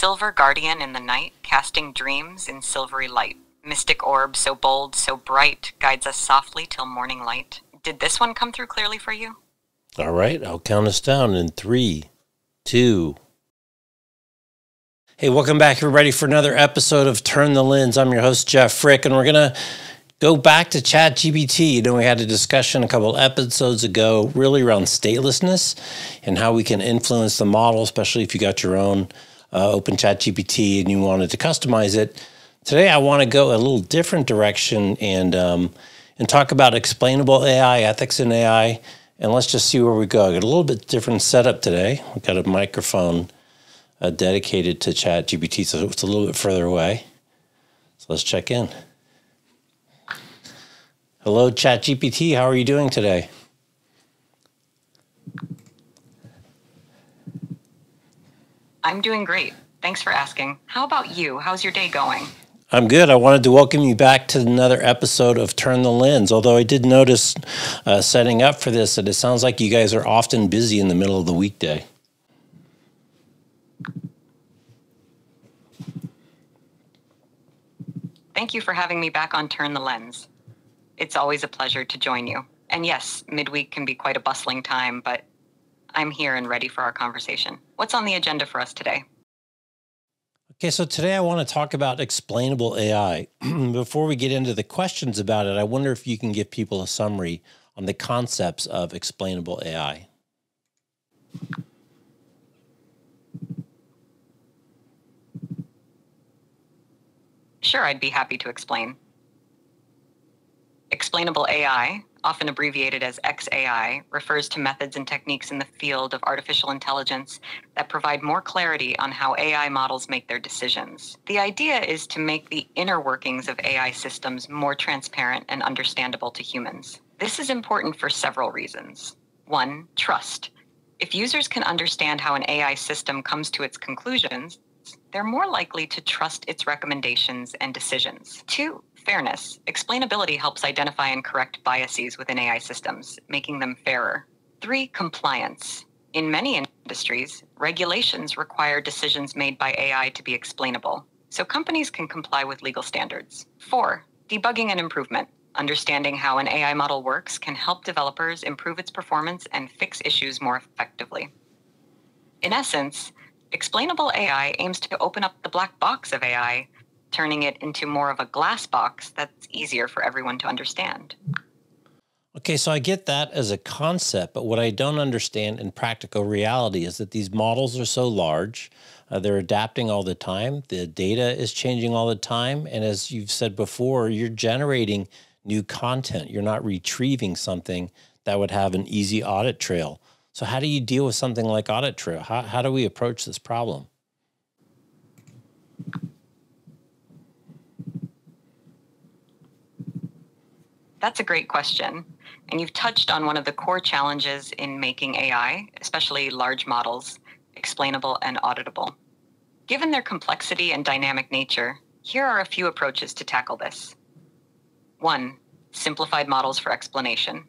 Silver guardian in the night, casting dreams in silvery light. Mystic orb, so bold, so bright, guides us softly till morning light. Did this one come through clearly for you? All right, I'll count us down in 3, 2. Hey, welcome back, everybody, for another episode of Turn the Lens. I'm your host, Jeff Frick, and we're going to go back to ChatGPT. You know, we had a discussion a couple episodes ago really around statelessness and how we can influence the model, especially if you got your own open ChatGPT and you wanted to customize it. Today, I want to go a little different direction and talk about explainable AI, ethics in AI, and let's just see where we go. I got a little bit different setup today. We've got a microphone dedicated to ChatGPT, so it's a little bit further away. So let's check in. Hello, ChatGPT. How are you doing today? I'm doing great. Thanks for asking. How about you? How's your day going? I'm good. I wanted to welcome you back to another episode of Turn the Lens, although I did notice setting up for this that it sounds like you guys are often busy in the middle of the weekday. Thank you for having me back on Turn the Lens. It's always a pleasure to join you. And yes, midweek can be quite a bustling time, but I'm here and ready for our conversation. What's on the agenda for us today? Okay, so today I want to talk about explainable AI. Before we get into the questions about it, I wonder if you can give people a summary on the concepts of explainable AI. Sure, I'd be happy to explain. Explainable AI, often abbreviated as XAI, refers to methods and techniques in the field of artificial intelligence that provide more clarity on how AI models make their decisions. The idea is to make the inner workings of AI systems more transparent and understandable to humans. This is important for several reasons. 1, trust. If users can understand how an AI system comes to its conclusions, they're more likely to trust its recommendations and decisions. 2, fairness. Explainability helps identify and correct biases within AI systems, making them fairer. 3, compliance. In many industries, regulations require decisions made by AI to be explainable, so companies can comply with legal standards. 4, debugging and improvement. Understanding how an AI model works can help developers improve its performance and fix issues more effectively. In essence, explainable AI aims to open up the black box of AI, turning it into more of a glass box that's easier for everyone to understand. Okay, so I get that as a concept, but what I don't understand in practical reality is that these models are so large, they're adapting all the time, the data is changing all the time, and as you've said before, you're generating new content. You're not retrieving something that would have an easy audit trail. So how do you deal with something like audit trail? How do we approach this problem? That's a great question. And you've touched on one of the core challenges in making AI, especially large models, explainable and auditable. Given their complexity and dynamic nature, here are a few approaches to tackle this. 1, simplified models for explanation.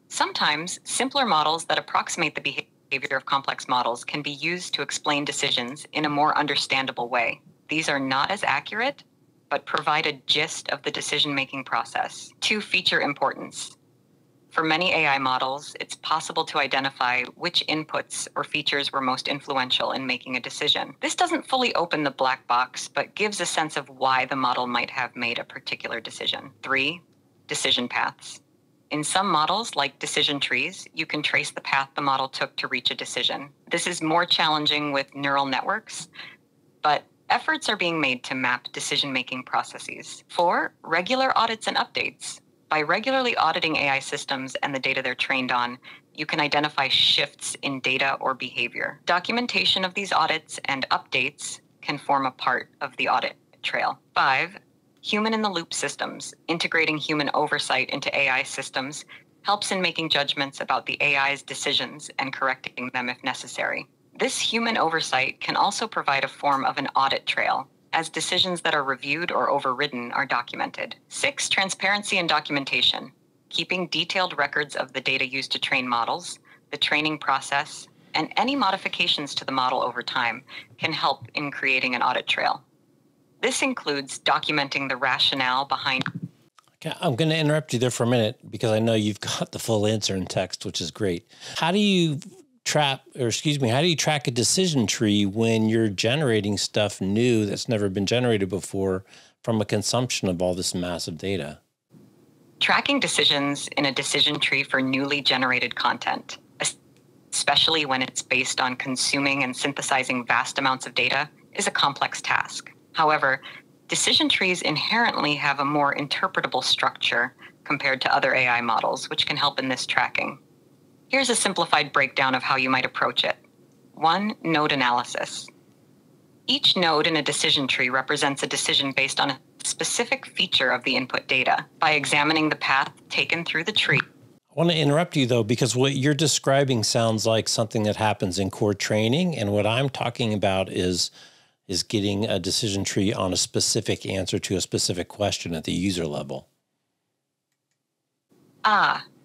Sometimes, simpler models that approximate the behavior of complex models can be used to explain decisions in a more understandable way. These are not as accurate, but provide a gist of the decision-making process. 2, feature importance. For many AI models, it's possible to identify which inputs or features were most influential in making a decision. This doesn't fully open the black box, but gives a sense of why the model might have made a particular decision. 3, decision paths. In some models, like decision trees, you can trace the path the model took to reach a decision. This is more challenging with neural networks, but efforts are being made to map decision-making processes. 4, regular audits and updates. By regularly auditing AI systems and the data they're trained on, you can identify shifts in data or behavior. Documentation of these audits and updates can form a part of the audit trail. 5, human-in-the-loop systems. Integrating human oversight into AI systems helps in making judgments about the AI's decisions and correcting them if necessary. This human oversight can also provide a form of an audit trail, as decisions that are reviewed or overridden are documented. 6, transparency and documentation. Keeping detailed records of the data used to train models, the training process, and any modifications to the model over time can help in creating an audit trail. This includes documenting the rationale behind. Okay, I'm going to interrupt you there for a minute because I know you've got the full answer in text, which is great. How do you track a decision tree when you're generating stuff new that's never been generated before from a consumption of all this massive data? Tracking decisions in a decision tree for newly generated content, especially when it's based on consuming and synthesizing vast amounts of data, is a complex task. However, decision trees inherently have a more interpretable structure compared to other AI models, which can help in this tracking. Here's a simplified breakdown of how you might approach it. 1. Node analysis. Each node in a decision tree represents a decision based on a specific feature of the input data. By examining the path taken through the tree. I want to interrupt you though, because what you're describing sounds like something that happens in core training. And what I'm talking about is getting a decision tree on a specific answer to a specific question at the user level.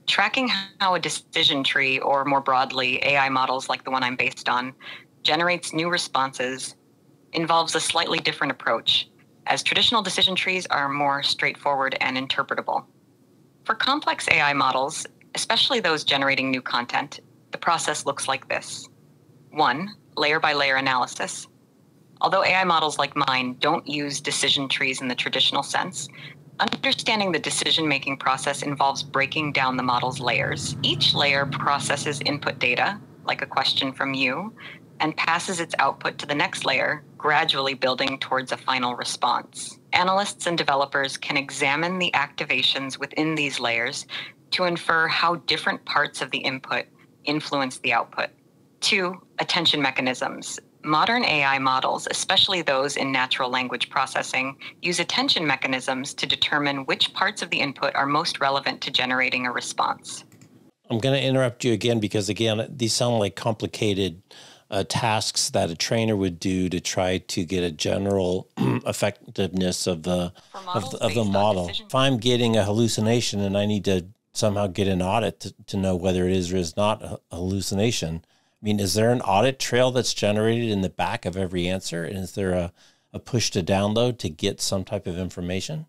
Tracking how a decision tree, or more broadly, AI models like the one I'm based on, generates new responses involves a slightly different approach, as traditional decision trees are more straightforward and interpretable. For complex AI models, especially those generating new content, the process looks like this. 1. Layer-by-layer analysis. Although AI models like mine don't use decision trees in the traditional sense, understanding the decision-making process involves breaking down the model's layers. Each layer processes input data, like a question from you, and passes its output to the next layer, gradually building towards a final response. Analysts and developers can examine the activations within these layers to infer how different parts of the input influence the output. 2. Attention mechanisms. Modern AI models, especially those in natural language processing, use attention mechanisms to determine which parts of the input are most relevant to generating a response. I'm going to interrupt you again because, again, these sound like complicated tasks that a trainer would do to try to get a general effectiveness of the model. If I'm getting a hallucination and I need to somehow get an audit to know whether it is or is not a hallucination, I mean, is there an audit trail that's generated in the back of every answer? And is there a push to download to get some type of information?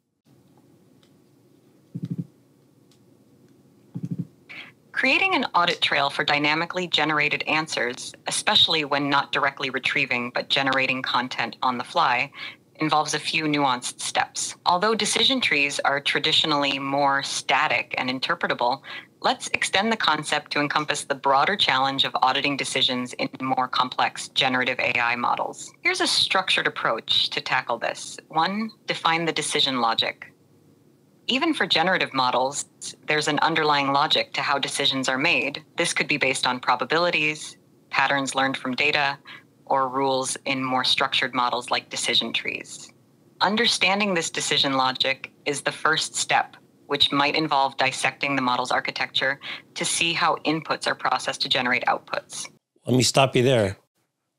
Creating an audit trail for dynamically generated answers, especially when not directly retrieving but generating content on the fly, involves a few nuanced steps. Although decision trees are traditionally more static and interpretable, let's extend the concept to encompass the broader challenge of auditing decisions in more complex generative AI models. Here's a structured approach to tackle this. 1. Define the decision logic. Even for generative models, there's an underlying logic to how decisions are made. This could be based on probabilities, patterns learned from data, or rules in more structured models like decision trees. Understanding this decision logic is the first step, which might involve dissecting the model's architecture to see how inputs are processed to generate outputs. Let me stop you there.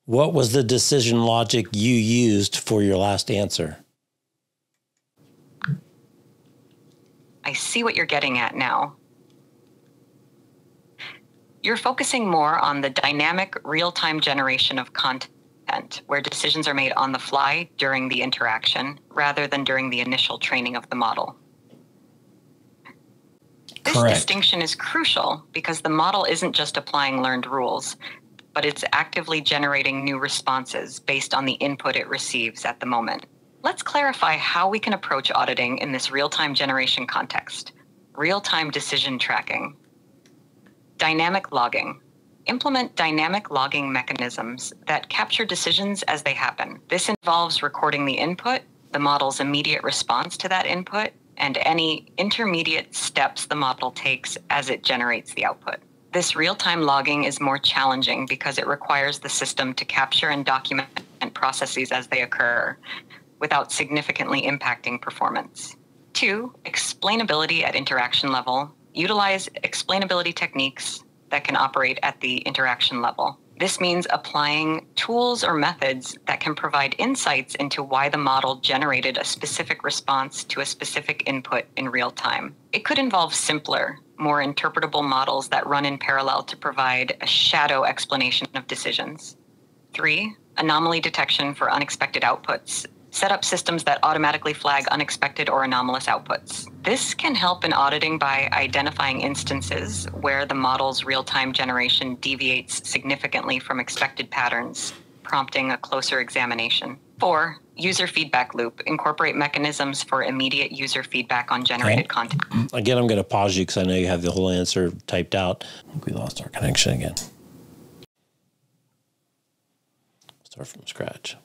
What was the decision logic you used for your last answer? I see what you're getting at now. You're focusing more on the dynamic real-time generation of content, where decisions are made on the fly during the interaction, rather than during the initial training of the model. This Correct. distinction is crucial because the model isn't just applying learned rules, but it's actively generating new responses based on the input it receives at the moment. Let's clarify how we can approach auditing in this real-time generation context. Real-time decision tracking. Dynamic logging. Implement dynamic logging mechanisms that capture decisions as they happen. This involves recording the input, the model's immediate response to that input, and any intermediate steps the model takes as it generates the output. This real-time logging is more challenging because it requires the system to capture and document processes as they occur, without significantly impacting performance. 2, explainability at interaction level. Utilize explainability techniques that can operate at the interaction level. This means applying tools or methods that can provide insights into why the model generated a specific response to a specific input in real time. It could involve simpler, more interpretable models that run in parallel to provide a shadow explanation of decisions. 3, anomaly detection for unexpected outputs. Set up systems that automatically flag unexpected or anomalous outputs. This can help in auditing by identifying instances where the model's real-time generation deviates significantly from expected patterns, prompting a closer examination. 4, user feedback loop. Incorporate mechanisms for immediate user feedback on generated content. Again, I'm going to pause you because I know you have the whole answer typed out. I think we lost our connection again. Start from scratch.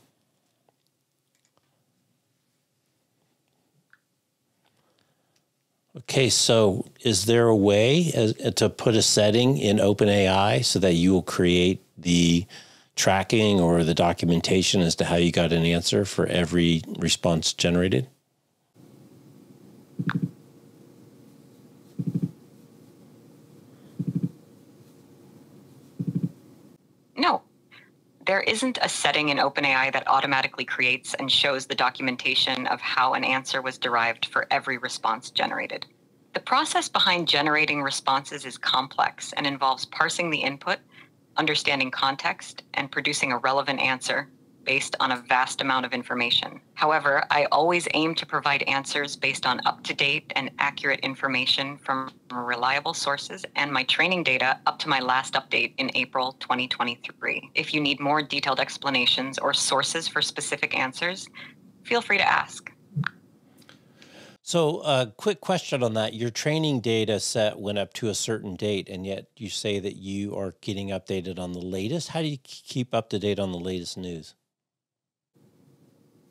Okay, so is there a way to put a setting in OpenAI so that you will create the tracking or the documentation as to how you got an answer for every response generated? No. There isn't a setting in OpenAI that automatically creates and shows the documentation of how an answer was derived for every response generated. The process behind generating responses is complex and involves parsing the input, understanding context, and producing a relevant answer based on a vast amount of information. However, I always aim to provide answers based on up-to-date and accurate information from reliable sources and my training data up to my last update in April 2023. If you need more detailed explanations or sources for specific answers, feel free to ask. So a quick question on that. Your training data set went up to a certain date, and yet you say that you are getting updated on the latest. How do you keep up to date on the latest news?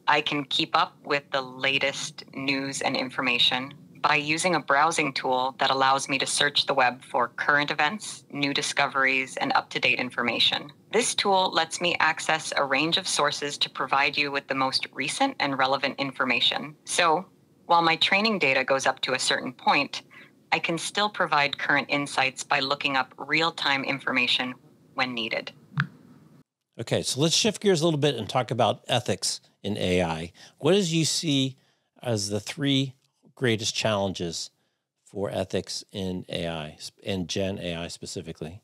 I can keep up with the latest news and information by using a browsing tool that allows me to search the web for current events, new discoveries, and up-to-date information. This tool lets me access a range of sources to provide you with the most recent and relevant information. So, while my training data goes up to a certain point, I can still provide current insights by looking up real-time information when needed. Okay, so let's shift gears a little bit and talk about ethics in AI. What does you see as the 3 greatest challenges for ethics in AI and Gen AI specifically?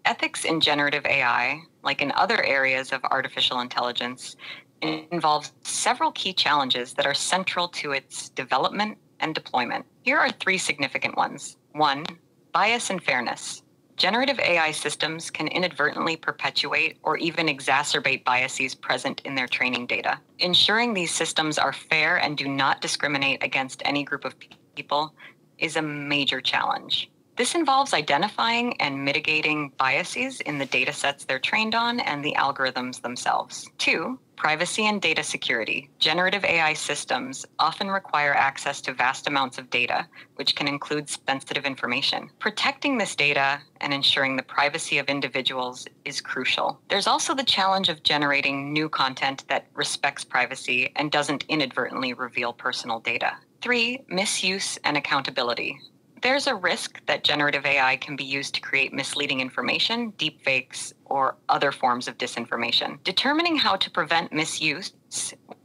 Ethics in generative AI, like in other areas of artificial intelligence, involves several key challenges that are central to its development and deployment. Here are 3 significant ones. 1, bias and fairness. Generative AI systems can inadvertently perpetuate or even exacerbate biases present in their training data. Ensuring these systems are fair and do not discriminate against any group of people is a major challenge. This involves identifying and mitigating biases in the data sets they're trained on and the algorithms themselves. 2, privacy and data security. Generative AI systems often require access to vast amounts of data, which can include sensitive information. Protecting this data and ensuring the privacy of individuals is crucial. There's also the challenge of generating new content that respects privacy and doesn't inadvertently reveal personal data. 3, misuse and accountability. There's a risk that generative AI can be used to create misleading information, deepfakes, or other forms of disinformation. Determining how to prevent misuse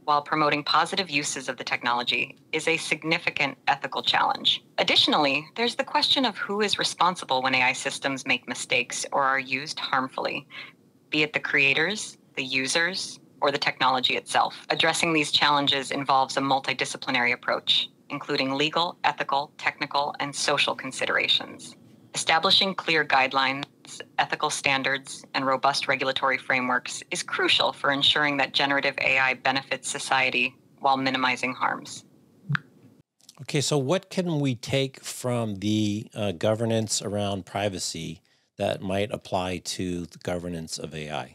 while promoting positive uses of the technology is a significant ethical challenge. Additionally, there's the question of who is responsible when AI systems make mistakes or are used harmfully, be it the creators, the users, or the technology itself. Addressing these challenges involves a multidisciplinary approach, including legal, ethical, technical, and social considerations. Establishing clear guidelines, ethical standards, and robust regulatory frameworks is crucial for ensuring that generative AI benefits society while minimizing harms. Okay, so what can we take from the governance around privacy that might apply to the governance of AI?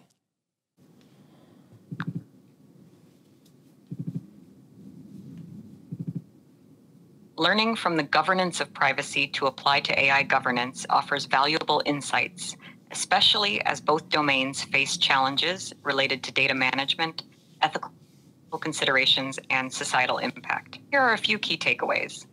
Learning from the governance of privacy to apply to AI governance offers valuable insights, especially as both domains face challenges related to data management, ethical considerations, and societal impact. Here are a few key takeaways.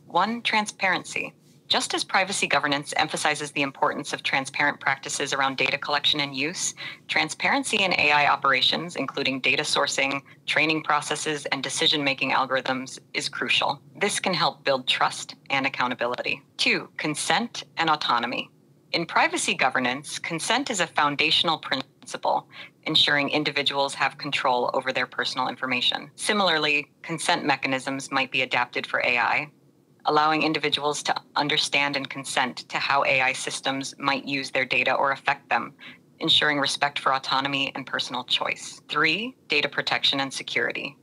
1, transparency. Just as privacy governance emphasizes the importance of transparent practices around data collection and use, transparency in AI operations, including data sourcing, training processes, and decision-making algorithms, is crucial. This can help build trust and accountability. 2. Consent and autonomy. In privacy governance, consent is a foundational principle, ensuring individuals have control over their personal information. Similarly, consent mechanisms might be adapted for AI, allowing individuals to understand and consent to how AI systems might use their data or affect them, ensuring respect for autonomy and personal choice. 3. Data protection and security.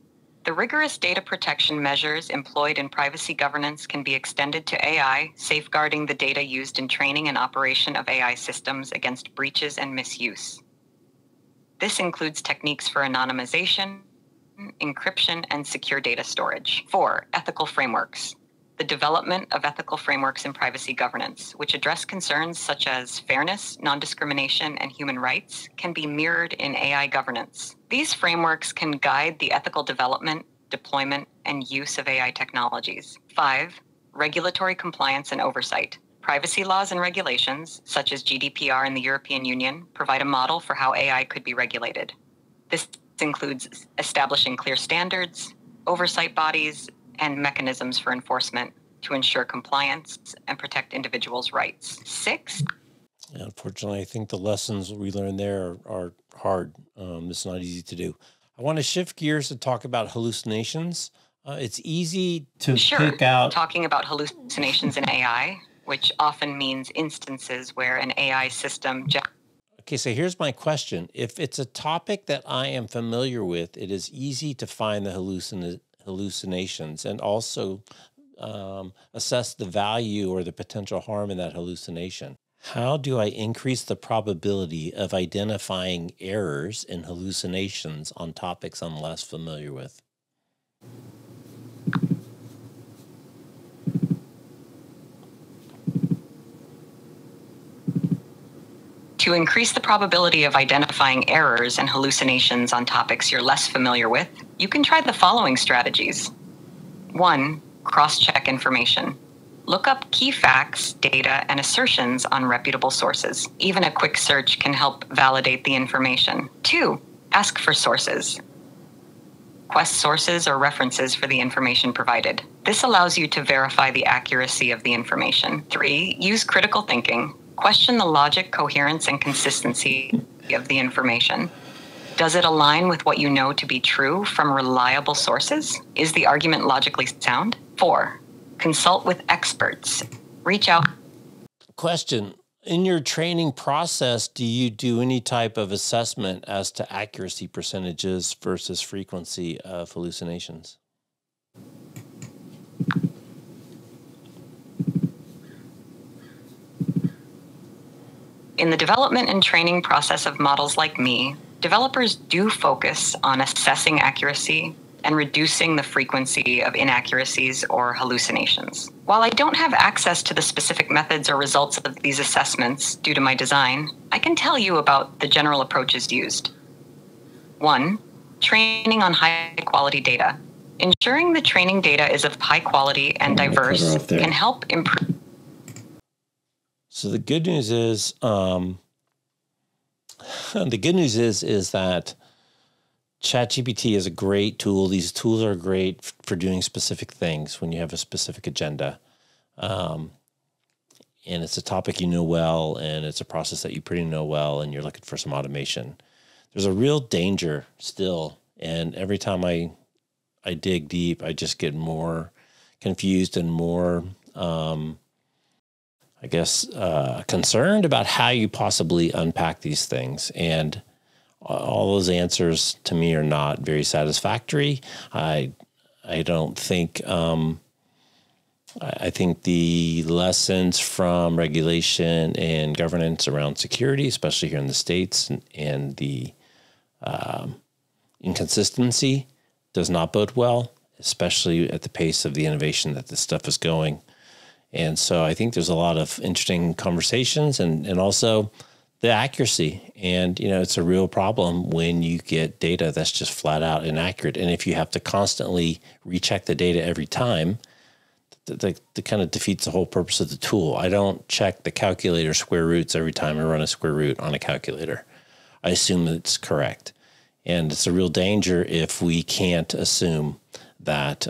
The rigorous data protection measures employed in privacy governance can be extended to AI, safeguarding the data used in training and operation of AI systems against breaches and misuse. This includes techniques for anonymization, encryption, and secure data storage. 4. Ethical frameworks. The development of ethical frameworks in privacy governance, which address concerns such as fairness, non-discrimination, and human rights, can be mirrored in AI governance. These frameworks can guide the ethical development, deployment, and use of AI technologies. 5. Regulatory compliance and oversight. Privacy laws and regulations, such as GDPR in the European Union, provide a model for how AI could be regulated. This includes establishing clear standards, oversight bodies, and mechanisms for enforcement to ensure compliance and protect individuals' rights. 6. Unfortunately, I think the lessons we learned there are hard. It's not easy to do. I want to shift gears to talk about hallucinations. It's easy to pick out... Talking about hallucinations in AI, which often means instances where an AI system... Okay, so here's my question. If it's a topic that I am familiar with, it is easy to find the hallucinations and also assess the value or the potential harm in that hallucination. How do I increase the probability of identifying errors in hallucinations on topics I'm less familiar with? To increase the probability of identifying errors and hallucinations on topics you're less familiar with, you can try the following strategies. 1. Cross-check information. Look up key facts, data, and assertions on reputable sources. Even a quick search can help validate the information. 2. Ask for sources. Request sources or references for the information provided. This allows you to verify the accuracy of the information. 3. Use critical thinking. Question the logic, coherence, and consistency of the information. Does it align with what you know to be true from reliable sources? Is the argument logically sound? 4. Consult with experts. Reach out. Question. In your training process, do you do any type of assessment as to accuracy percentages versus frequency of hallucinations? In the development and training process of models like me, developers do focus on assessing accuracy and reducing the frequency of inaccuracies or hallucinations. While I don't have access to the specific methods or results of these assessments due to my design, I can tell you about the general approaches used. 1. Training on high-quality data. Ensuring the training data is of high quality and diverse can help improve. So the good news is, that ChatGPT is a great tool. These tools are great for doing specific things when you have a specific agenda. And it's a topic you know well, and it's a process that you pretty know well, and you're looking for some automation. There's a real danger still, and every time I dig deep, I just get more confused and more, concerned about how you possibly unpack these things. And all those answers to me are not very satisfactory. I don't think, I think the lessons from regulation and governance around security, especially here in the States, and the inconsistency does not bode well, especially at the pace of the innovation that this stuff is going. And so I think there's a lot of interesting conversations and also the accuracy. And, it's a real problem when you get data that's just flat out inaccurate. And if you have to constantly recheck the data every time, that kind of defeats the whole purpose of the tool. I don't check the calculator square roots every time I run a square root on a calculator. I assume it's correct. And it's a real danger if we can't assume that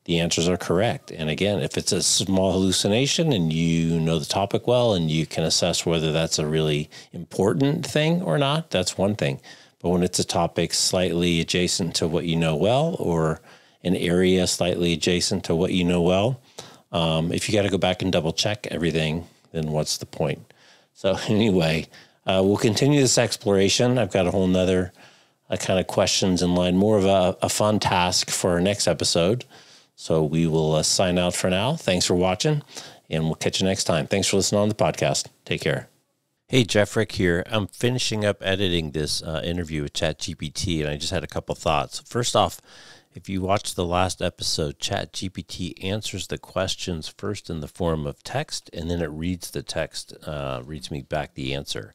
the answers are correct. And again, if it's a small hallucination and you know the topic well and you can assess whether that's a really important thing or not, that's one thing. But when it's a topic slightly adjacent to what you know well, or an area slightly adjacent to what you know well, if you got to go back and double check everything, then what's the point? So anyway, we'll continue this exploration. I've got a whole nother kind of questions in line, more of a fun task for our next episode. So we will sign out for now. Thanks for watching, and we'll catch you next time. Thanks for listening on the podcast. Take care. Hey, Jeff Frick here. I'm finishing up editing this interview with ChatGPT, and I just had a couple thoughts. First off, if you watched the last episode, ChatGPT answers the questions first in the form of text, and then it reads the text, reads me back the answer.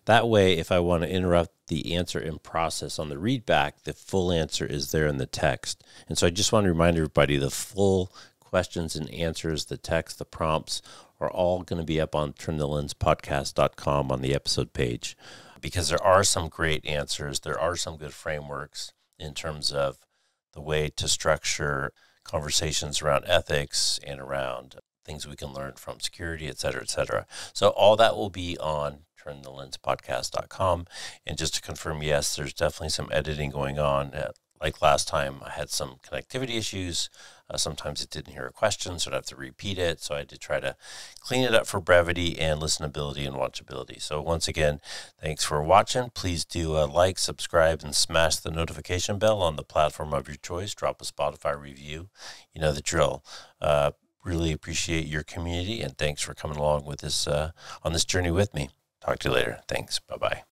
That way, if I want to interrupt the answer in process on the read back, the full answer is there in the text. And so I just want to remind everybody the full questions and answers, the text, the prompts are all going to be up on turnthelenspodcast.com on the episode page, because there are some great answers. There are some good frameworks in terms of the way to structure conversations around ethics and around things we can learn from security, et cetera, et cetera. So all that will be on turnthelenspodcast.com. And just to confirm, yes, there's definitely some editing going on. Like last time, I had some connectivity issues. Sometimes it didn't hear a question, so I'd have to repeat it. So I had to try to clean it up for brevity and listenability and watchability. So once again, thanks for watching. Please do like, subscribe, and smash the notification bell on the platform of your choice. Drop a Spotify review. You know the drill. Really appreciate your community, and thanks for coming along with this on this journey with me. Talk to you later. Thanks. Bye-bye.